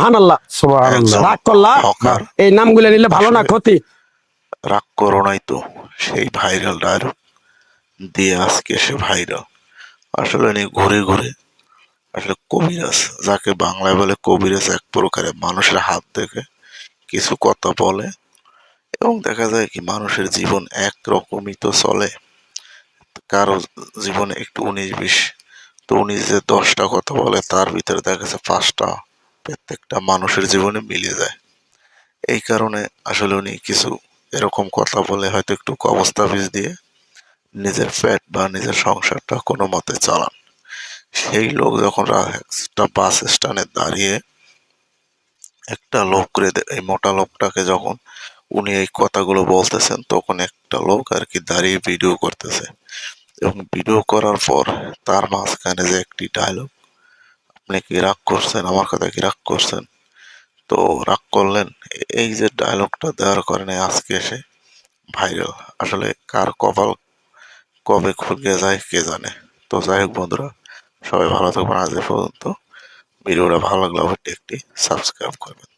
হানাল্লাহ একজন রাগ করলা হকার। এই নামগুলো নিলে ভালো না আসলে ক্ষতি। রাগ করো নাই তো, সেই ভাইরাল ডায়লগ দিয়ে আজকে সে ভাইরাল। আসলে উনি ঘুরে ঘুরে আসলে কবিরাজ, যাকে বাংলায় বলে কবিরাজ, এক প্রকারে মানুষের হাত দেখে কিছু কথা বলে এবং দেখা যায় কি মানুষের জীবন একরকমই তো চলে, কারো জীবনে একটু 19-20, তো উনি যে 10টা কথা বলে তার ভিতরে দেখা যাচ্ছে 5টা প্রত্যেকটা মানুষের জীবনে মিলে যায়। এই কারণে আসলে উনি কিছু এরকম কথা বলে হয়তো একটু কবস্তাফিজ দিয়ে নিজের পেট বা নিজের সংসারটা কোনো মতে চালান। সেই লোক যখন একটা বাস স্ট্যান্ডে দাঁড়িয়ে একটা এই মোটা লোকটাকে যখন উনি এই কথাগুলো বলতেছেন, তখন একটা লোক আর কি দাঁড়িয়ে ভিডিও করতেছে এবং ভিডিও করার পর তার মাঝখানে যে একটি ডায়লগ, আপনি কি রাগ করছেন, আমার কথা কি রাগ করছেন, তো রাগ করলেন, এই যে ডায়লগটা দেওয়ার কারণে আজকে এসে ভাইরাল। আসলে কার কপাল কবে খুলে যায় কে জানে। তো যাই হোক বন্ধুরা, সবাই ভালো থাকবেন। আজ এ পর্যন্ত। ভিডিওটা ভালো লাগলে অবশ্যই একটি সাবস্ক্রাইব করবেন।